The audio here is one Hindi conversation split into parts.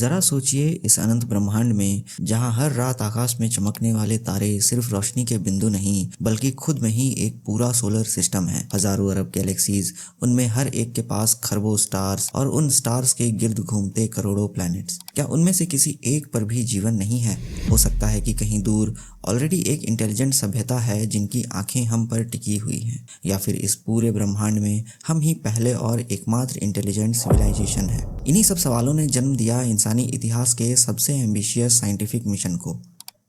जरा सोचिए, इस अनंत ब्रह्मांड में जहां हर रात आकाश में चमकने वाले तारे सिर्फ रोशनी के बिंदु नहीं बल्कि खुद में ही एक पूरा सोलर सिस्टम है। हजारों अरब गैलेक्सीज, उनमें हर एक के पास खरबों स्टार्स और उन स्टार्स के गिर्द घूमते करोड़ों प्लैनेट्स। क्या उनमें से किसी एक पर भी जीवन नहीं है? हो सकता है कि कहीं दूर ऑलरेडी एक इंटेलिजेंट सभ्यता है जिनकी आंखें हम पर टिकी हुई हैं, या फिर इस पूरे ब्रह्मांड में हम ही पहले और एकमात्र इंटेलिजेंट सिविलाइजेशन है। इन्हीं सब सवालों ने जन्म दिया इंसानी इतिहास के सबसे एम्बिशियस साइंटिफिक मिशन को,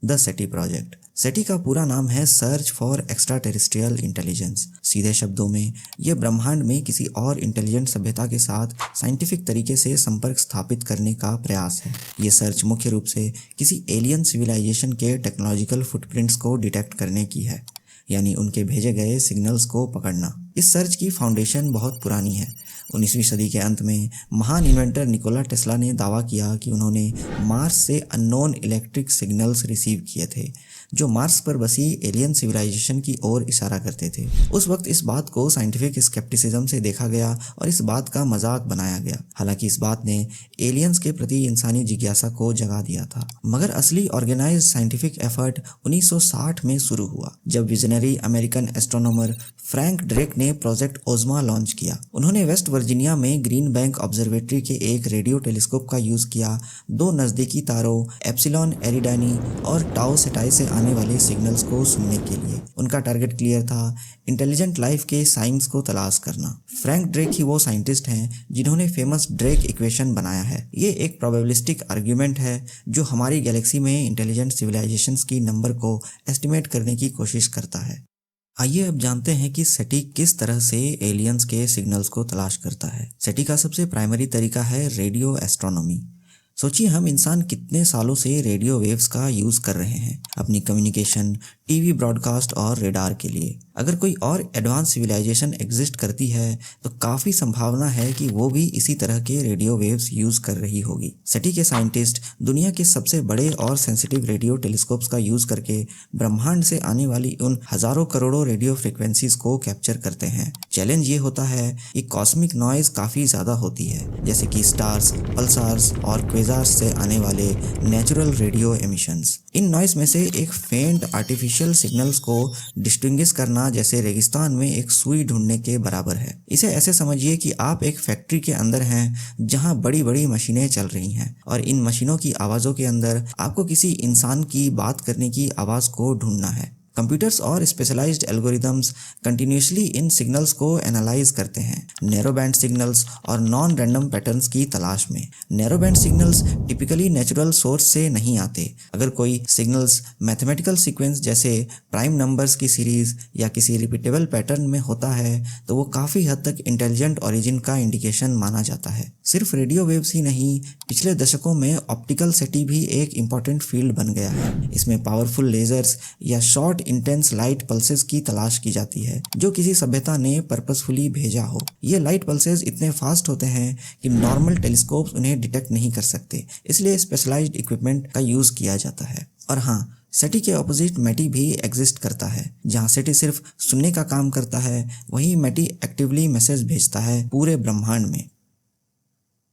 द सेटी प्रोजेक्ट। सेटी का पूरा नाम है search for extra terrestrial intelligence. सीधे शब्दों में यह ब्रह्मांड में किसी और इंटेलिजेंट सभ्यता के साथ साइंटिफिक तरीके से संपर्क स्थापित करने का प्रयास है। ये सर्च मुख्य रूप से किसी एलियन सिविलाइजेशन के टेक्नोलॉजिकल फुटप्रिंट्स को डिटेक्ट करने की है, यानी उनके भेजे गए सिग्नल्स को पकड़ना। इस सर्च की फाउंडेशन बहुत पुरानी है। 19वीं सदी के अंत में महान इन्वेंटर निकोला टेस्ला ने दावा किया कि उन्होंने मार्स से अननोन इलेक्ट्रिक सिग्नल्स रिसीव किए थे जो मार्स पर बसी एलियन सिविलाइजेशन की ओर इशारा करते थे। उस वक्त इस बात को साइंटिफिक स्केप्टिसिज्म से देखा गया और इस बात का मजाक बनाया गया। हालांकि इस बात ने एलियंस के प्रति इंसानी जिज्ञासा को जगा दिया था। मगर असली ऑर्गेनाइज्ड साइंटिफिक एफर्ट 1960 में शुरू हुआ, जब visionary American astronomer Frank Drake ने प्रोजेक्ट ओज़मा लॉन्च किया। उन्होंने वेस्ट वर्जीनिया में ग्रीन बैंक ऑब्जर्वेटरी के एक रेडियो टेलीस्कोप का यूज किया दो नजदीकी तारों एप्सिलॉन एरिडानी और टाउ सेटाई से आने वाले सिग्नल्स को सुनने के लिए। उनका टारगेट क्लियर था, इंटेलिजेंट लाइफ के साइंस को तलाश करना। फ्रैंक ड्रेक ही वो साइंटिस्ट हैं जिन्होंने फेमस ड्रेक इक्वेशन बनाया है। ये एक प्रोबेबिलिस्टिक आर्ग्यूमेंट है जो हमारी गैलेक्सी में इंटेलिजेंट सिविलाइजेशंस की नंबर को एस्टिमेट करने की कोशिश करता है। आइए अब जानते हैं कि सेटी किस तरह से एलियंस के सिग्नल्स को तलाश करता है। सेटी का सबसे प्राइमरी तरीका है रेडियो एस्ट्रोनॉमी। सोचिए, हम इंसान कितने सालों से रेडियो वेव्स का यूज कर रहे हैं अपनी कम्युनिकेशन, टीवी ब्रॉडकास्ट और रेडार के लिए। अगर कोई और एडवांस सिविलाइजेशन एग्जिस्ट करती है तो काफी संभावना है कि वो भी इसी तरह के रेडियो वेव्स यूज कर रही होगी। सेटी के साइंटिस्ट दुनिया के सबसे बड़े और सेंसिटिव रेडियो टेलीस्कोप्स का यूज करके ब्रह्मांड से आने वाली उन हजारों करोड़ों रेडियो फ्रिक्वेंसीज को कैप्चर करते हैं। चैलेंज ये होता है कि कॉस्मिक नॉइज काफी ज्यादा होती है, जैसे कि स्टार्स, पल्सार्स और क्वेज़ार्स से आने वाले नेचुरल रेडियो एमिशंस। इन नॉइज में से एक फेंट आर्टिफिशियल सिग्नल्स को डिस्टिंग्विश करना जैसे रेगिस्तान में एक सुई ढूंढने के बराबर है। इसे ऐसे समझिए कि आप एक फैक्ट्री के अंदर हैं जहां बड़ी बड़ी मशीनें चल रही हैं और इन मशीनों की आवाजों के अंदर आपको किसी इंसान की बात करने की आवाज को ढूंढना है। कंप्यूटर्स और स्पेशलाइज्ड एल्गोरिदम्स कंटिन्यूसली इन सिग्नल्स को एनालाइज करते हैं, नैरो बैंड सिग्नल्स और नॉन रैंडम पैटर्न्स की तलाश में। Narrow band signals typically natural source से नहीं आते। अगर कोई सिग्नल्स मैथमेटिकल सीक्वेंस जैसे प्राइम नंबर्स की सीरीज या किसी रिपीटेबल पैटर्न में होता है तो वो काफी हद तक इंटेलिजेंट ओरिजिन का इंडिकेशन माना जाता है। सिर्फ रेडियो वेव्स ही नहीं, पिछले दशकों में ऑप्टिकल सेटी भी एक इम्पॉर्टेंट फील्ड बन गया है। इसमें पावरफुल लेजर्स या शॉर्ट इंटेंस लाइट पल्सेस की तलाश की जाती है जो किसी सभ्यता ने पर्पसफुली भेजा हो। ये लाइट पल्सेस इतने फास्ट होते हैं कि नॉर्मल टेलीस्कोप्स उन्हें डिटेक्ट नहीं कर सकते, इसलिए स्पेशलाइज्ड इक्विपमेंट का यूज किया जाता है। और हाँ, सेटी के ऑपोजिट मैटी भी एग्जिस्ट करता है। जहाँ सेटी सिर्फ सुनने का काम करता है, वहीं मैटी एक्टिवली मैसेज भेजता है पूरे ब्रह्मांड में।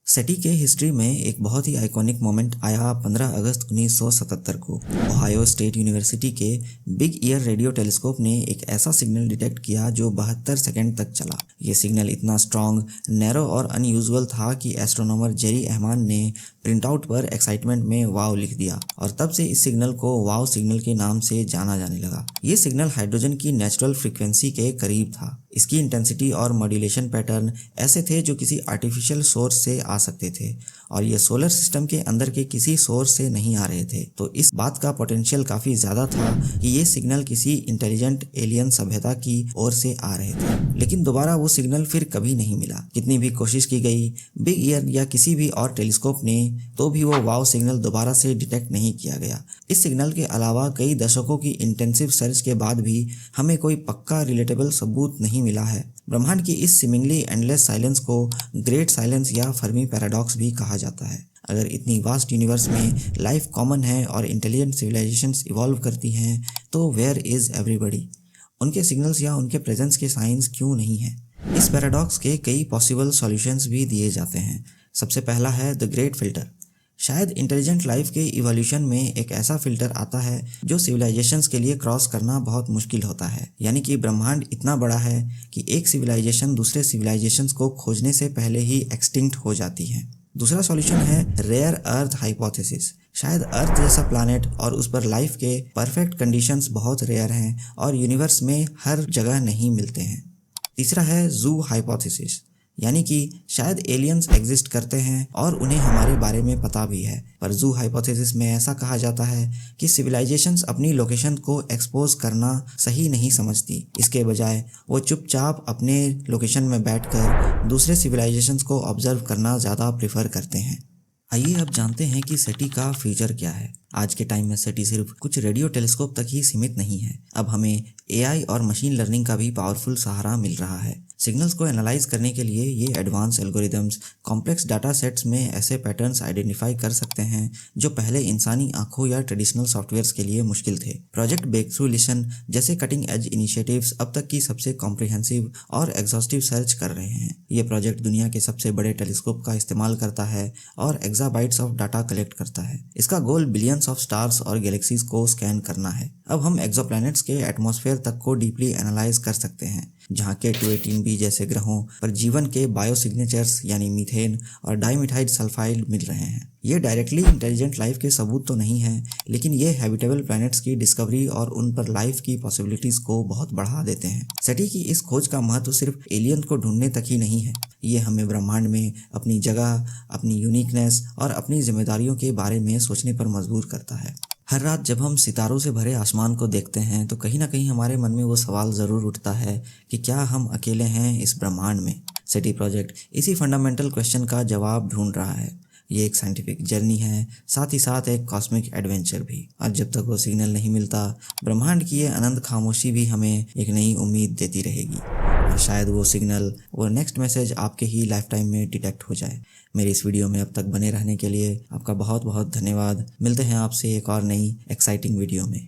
सेटी के हिस्ट्री में एक बहुत ही आइकॉनिक मोमेंट आया 15 अगस्त 1977 को। ओहायो स्टेट यूनिवर्सिटी के बिग ईयर रेडियो टेलीस्कोप ने एक ऐसा सिग्नल डिटेक्ट किया जो 72 सेकंड तक चला। ये सिग्नल इतना स्ट्रॉन्ग, नैरो और अनयूजुअल था कि एस्ट्रोनॉमर जेरी अहमान ने प्रिंटआउट पर एक्साइटमेंट में वाव लिख दिया और तब से इस सिग्नल को वाव सिग्नल के नाम से जाना जाने लगा। ये सिग्नल हाइड्रोजन की नेचुरल फ्रीक्वेंसी के करीब था। इसकी इंटेंसिटी और मॉड्यूलेशन पैटर्न ऐसे थे जो किसी आर्टिफिशियल सोर्स से आ सकते थे और ये सोलर सिस्टम के अंदर के किसी सोर्स से नहीं आ रहे थे। तो इस बात का पोटेंशियल काफी ज्यादा था कि ये सिग्नल किसी इंटेलिजेंट एलियन सभ्यता की ओर से आ रहे थे। लेकिन दोबारा वो सिग्नल फिर कभी नहीं मिला। कितनी भी कोशिश की गई बिग ईयर या किसी भी और टेलीस्कोप ने, तो भी वो वाव सिग्नल दोबारा से डिटेक्ट नहीं किया गया। इस सिग्नल के अलावा कई दशकों की इंटेंसिव सर्च के बाद भी हमें कोई पक्का रिलेटेबल सबूत नहीं मिला है। ब्रह्मांड की इस सीमिंगली एंडलेस साइलेंस को ग्रेट साइलेंस या फर्मी पैराडॉक्स भी कहा जाता है। अगर इतनी वास्ट यूनिवर्स में लाइफ कॉमन है और इंटेलिजेंट सिविलाइजेशंस इवॉल्व करती हैं तो वेयर इज एवरीबडी? उनके सिग्नल्स या उनके प्रेजेंस के साइंस क्यों नहीं है? इस पैराडॉक्स के कई पॉसिबल सॉल्यूशंस भी दिए जाते हैं। सबसे पहला है द ग्रेट फिल्टर। शायद इंटेलिजेंट लाइफ के इवोल्यूशन में एक ऐसा फिल्टर आता है जो सिविलाइजेशंस के लिए क्रॉस करना बहुत मुश्किल होता है। यानी कि ब्रह्मांड इतना बड़ा है कि एक सिविलाइजेशन दूसरे सिविलाइजेशंस को खोजने से पहले ही एक्सटिंक्ट हो जाती है। दूसरा सॉल्यूशन है रेयर अर्थ हाइपोथेसिस। शायद अर्थ जैसा प्लैनेट और उस पर लाइफ के परफेक्ट कंडीशंस बहुत रेयर हैं और यूनिवर्स में हर जगह नहीं मिलते हैं। तीसरा है जू हाइपोथेसिस, यानी कि शायद एलियंस एग्जिस्ट करते हैं और उन्हें हमारे बारे में पता भी है। पर जू हाइपोथेसिस में ऐसा कहा जाता है कि सिविलाइजेशंस अपनी लोकेशन को एक्सपोज करना सही नहीं समझती। इसके बजाय वो चुपचाप अपने लोकेशन में बैठकर दूसरे सिविलाइजेशंस को ऑब्जर्व करना ज़्यादा प्रेफर करते हैं। आइए अब जानते हैं कि सेटी का फ्यूचर क्या है। आज के टाइम में सेटी सिर्फ कुछ रेडियो टेलीस्कोप तक ही सीमित नहीं है। अब हमें एआई और मशीन लर्निंग का भी पावरफुल सहारा मिल रहा है। सिग्नल्स को एनालाइज करने के लिए ये advance algorithms complex data sets में ऐसे पैटर्न्स आइडेंटिफाई कर सकते हैं जो पहले इंसानी आंखों या ट्रेडिशनल सॉफ्टवेयर्स के लिए मुश्किल थे। प्रोजेक्ट ब्रेकथ्रू लिसन जैसे कटिंग एज इनिशिएटिव्स अब तक की सबसे कॉम्प्रिहेंसिव और एग्जॉस्टिव सर्च कर रहे हैं। ये प्रोजेक्ट दुनिया के सबसे बड़े टेलीस्कोप का इस्तेमाल करता है और एक्साबाइट्स ऑफ डाटा कलेक्ट करता है। इसका गोल बिलियंस ऑफ स्टार्स और गैलेक्सीज को स्कैन करना है। अब हम एक्सोप्लैनेट्स के एटमॉस्फेयर तक को डीपली एनालाइज कर सकते हैं, जहाँ के 218b जैसे ग्रहों पर जीवन के बायोसिग्नेचर्स यानी मीथेन और डाइमिथाइल सल्फाइड मिल रहे हैं। ये डायरेक्टली इंटेलिजेंट लाइफ के सबूत तो नहीं है, लेकिन ये हैबिटेबल प्लैनेट्स की डिस्कवरी और उन पर लाइफ की पॉसिबिलिटीज को बहुत बढ़ा देते हैं। सेटी की इस खोज का महत्व सिर्फ एलियन को ढूंढने तक ही नहीं है, ये हमें ब्रह्मांड में अपनी जगह, अपनी यूनिकनेस और अपनी जिम्मेदारियों के बारे में सोचने पर मजबूर करता है। हर रात जब हम सितारों से भरे आसमान को देखते हैं तो कहीं ना कहीं हमारे मन में वो सवाल ज़रूर उठता है कि क्या हम अकेले हैं इस ब्रह्मांड में। सेटी प्रोजेक्ट इसी फंडामेंटल क्वेश्चन का जवाब ढूंढ रहा है। ये एक साइंटिफिक जर्नी है, साथ ही साथ एक कॉस्मिक एडवेंचर भी। और जब तक वो सिग्नल नहीं मिलता, ब्रह्मांड की ये अनंत खामोशी भी हमें एक नई उम्मीद देती रहेगी। और शायद वो सिग्नल, वो नेक्स्ट मैसेज आपके ही लाइफ टाइम में डिटेक्ट हो जाए। मेरी इस वीडियो में अब तक बने रहने के लिए आपका बहुत बहुत धन्यवाद। मिलते हैं आपसे एक और नई एक्साइटिंग वीडियो में।